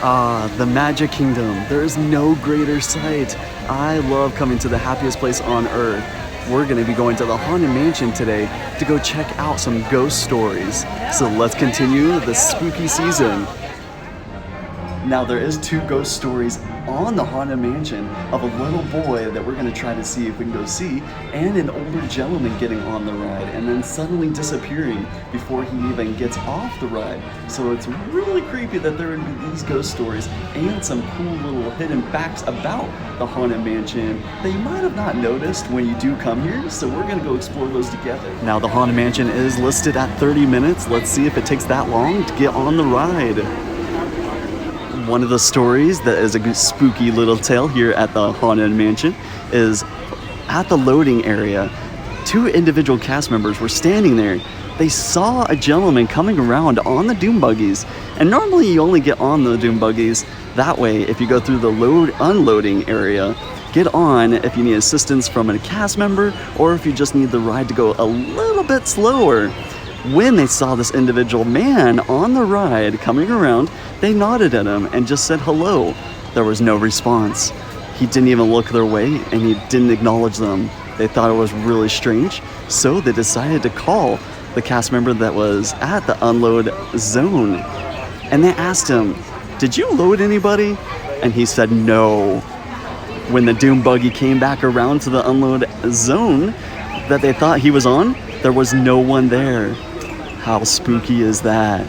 Ah, the Magic Kingdom. There is no greater sight. I love coming to the happiest place on earth. We're gonna be going to the Haunted Mansion today to go check out some ghost stories. So let's continue the spooky season. Now there is 2 ghost stories on the Haunted Mansion of a little boy that we're gonna try to see if we can go see, and an older gentleman getting on the ride and then suddenly disappearing before he even gets off the ride. So it's really creepy that there would be these ghost stories and some cool little hidden facts about the Haunted Mansion that you might have not noticed when you do come here. So we're gonna go explore those together. Now the Haunted Mansion is listed at 30 minutes. Let's see if it takes that long to get on the ride. One of the stories that is a spooky little tale here at the Haunted Mansion is at the loading area. 2 individual cast members were standing there. They saw a gentleman coming around on the doom buggies. And normally you only get on the doom buggies that way if you go through the unloading area. Get on if you need assistance from a cast member or if you just need the ride to go a little bit slower. When they saw this individual man on the ride coming around, they nodded at him and just said hello. There was no response. He didn't even look their way and he didn't acknowledge them. They thought it was really strange, so they decided to call the cast member that was at the unload zone. And they asked him, "Did you load anybody?" And he said no. When the doom buggy came back around to the unload zone that they thought he was on, there was no one there. How spooky is that?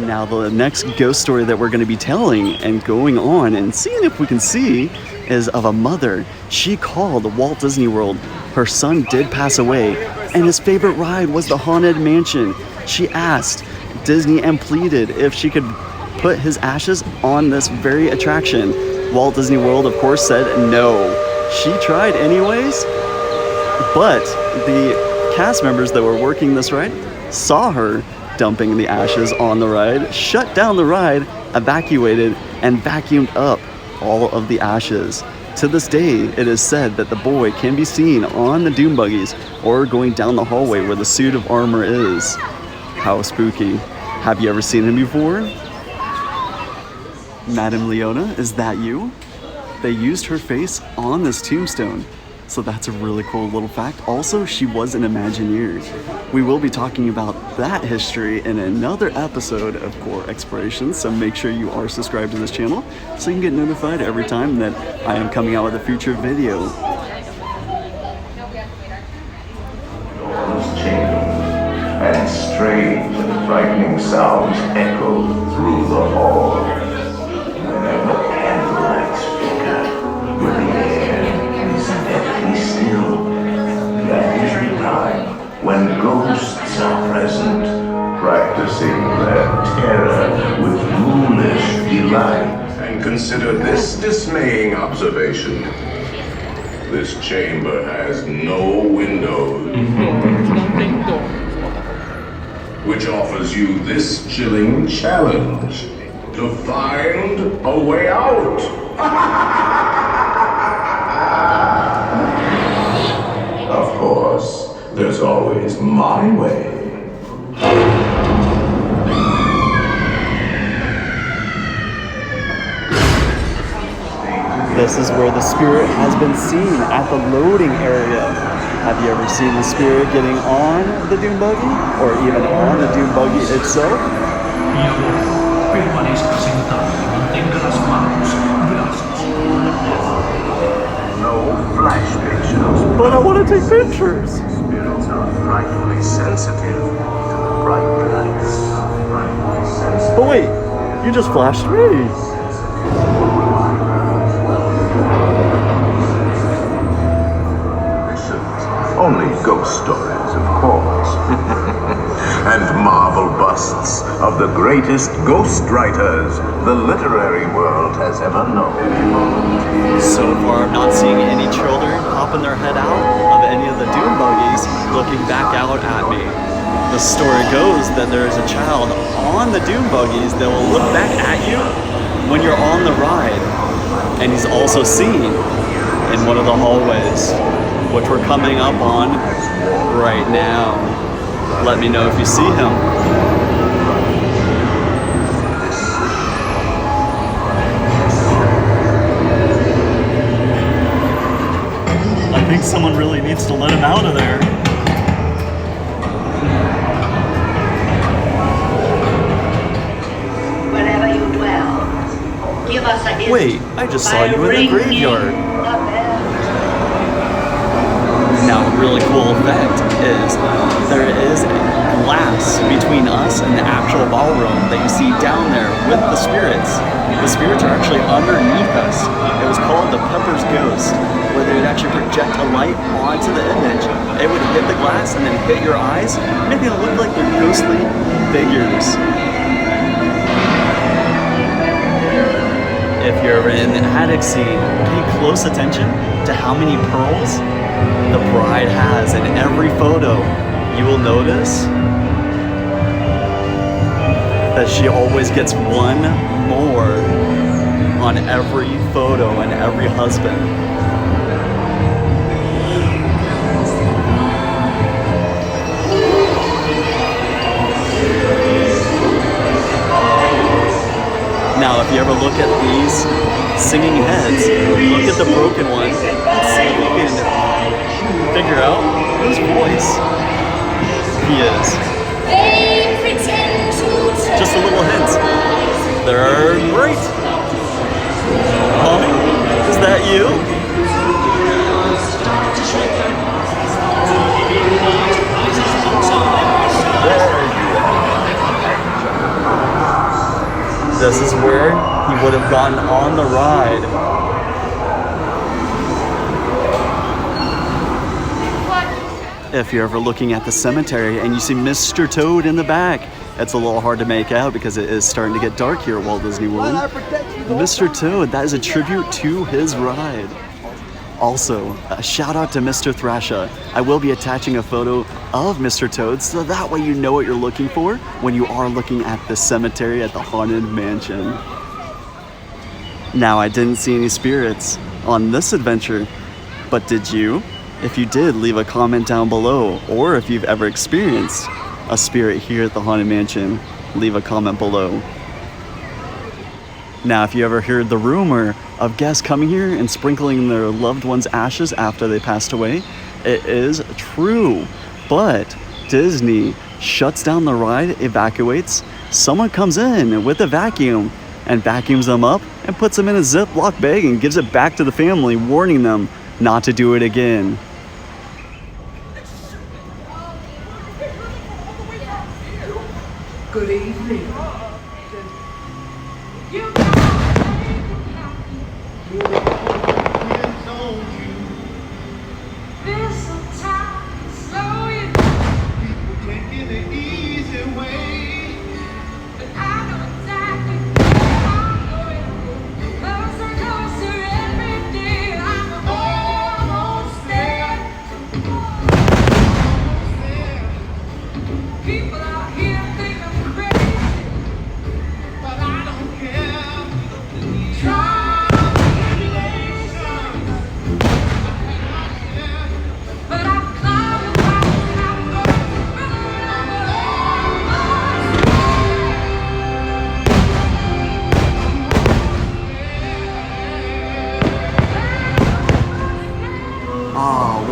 Now the next ghost story that we're going to be telling and going on and seeing if we can see is of a mother. She called Walt Disney World. Her son did pass away and his favorite ride was the Haunted Mansion. She asked Disney and pleaded if she could put his ashes on this very attraction. Walt Disney World, of course, said no. She tried anyways, but the cast members that were working this ride saw her dumping the ashes on the ride, shut down the ride, evacuated, and vacuumed up all of the ashes. To this day, it is said that the boy can be seen on the doom buggies or going down the hallway where the suit of armor is. How spooky. Have you ever seen him before? Madame Leona, is that you? They used her face on this tombstone. So that's a really cool little fact. Also, she was an Imagineer. We will be talking about that history in another episode of Core Explorations, so make sure you are subscribed to this channel so you can get notified every time that I am coming out with a future video. Doors jingled, and strange and frightening sounds echoed through the hall. Whenever candlelights flicker, where the air is deathly still, that is the time when ghosts are present, practicing their terror with ghoulish delight. And consider this dismaying observation. This chamber has no windows. Which offers you this chilling challenge to find a way out. Of course, there's always my way. This is where the spirit has been seen at the loading area. Have you ever seen the spirit getting on the doom buggy or even on the doom buggy itself? No flash pictures. But I want to take pictures. Spirits are frightfully sensitive to the bright lights. Frightfully sensitive. But wait, you just flashed me. Only ghost stories, of course. And marble busts of the greatest ghost writers the literary world has ever known. So far, I'm not seeing any children popping their head out of any of the doom buggies looking back out at me. The story goes that there is a child on the doom buggies that will look back at you when you're on the ride. And he's also seen in one of the hallways, which we're coming up on right now. Let me know if you see him. think someone really needs to let him out of there. Wherever you dwell, give us a hint. Wait, I just saw by you in the ringing graveyard. the bell. Now, a really cool effect is there is glass between us and the actual ballroom that you see down there with the spirits. The spirits are actually underneath us. It was called the Pepper's Ghost, where they would actually project a light onto the image. It would hit the glass and then hit your eyes, making it look like they're ghostly figures. If you're in the attic scene, pay close attention to how many pearls the bride has in every photo. You will notice that she always gets one more on every photo and every husband. Now, if you ever look at these singing heads, look at the broken one. Let's see if we can figure out whose voice he is. Just a little hint. They're great. Mommy, is that you? This is where he would have gotten on the ride. If you're ever looking at the cemetery and you see Mr. Toad in the back, it's a little hard to make out because it is starting to get dark here at Walt Disney World. Mr. Toad, that is a tribute to his ride. Also, a shout out to Mr. Thrasher. I will be attaching a photo of Mr. Toad so that way you know what you're looking for when you are looking at the cemetery at the Haunted Mansion. Now, I didn't see any spirits on this adventure, but did you? If you did, leave a comment down below, or if you've ever experienced a spirit here at the Haunted Mansion, leave a comment below. Now, if you ever heard the rumor of guests coming here and sprinkling their loved ones' ashes after they passed away, it is true. But Disney shuts down the ride, evacuates. Someone comes in with a vacuum and vacuums them up and puts them in a Ziploc bag and gives it back to the family, warning them not to do it again. Good evening.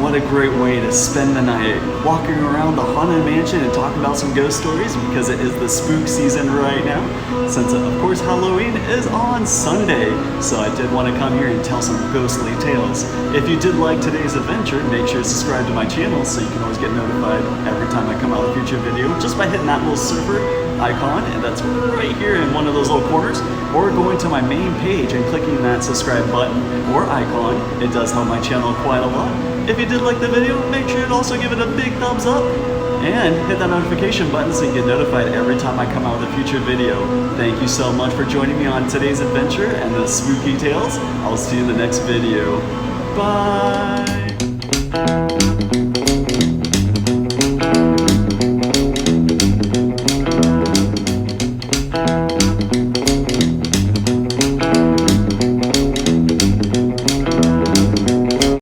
What a great way to spend the night, walking around the Haunted Mansion and talking about some ghost stories, because it is the spook season right now, since of course Halloween is on Sunday. So I did want to come here and tell some ghostly tales. If you did like today's adventure, make sure to subscribe to my channel so you can always get notified every time I come out with a future video, just by hitting that little surfer icon, and that's right here in one of those little corners, or going to my main page and clicking that subscribe button or icon. It does help my channel quite a lot. If you did like the video, make sure to also give it a big thumbs up and hit that notification button so you get notified every time I come out with a future video. Thank you so much for joining me on today's adventure and the spooky tales. I'll see you in the next video. Bye!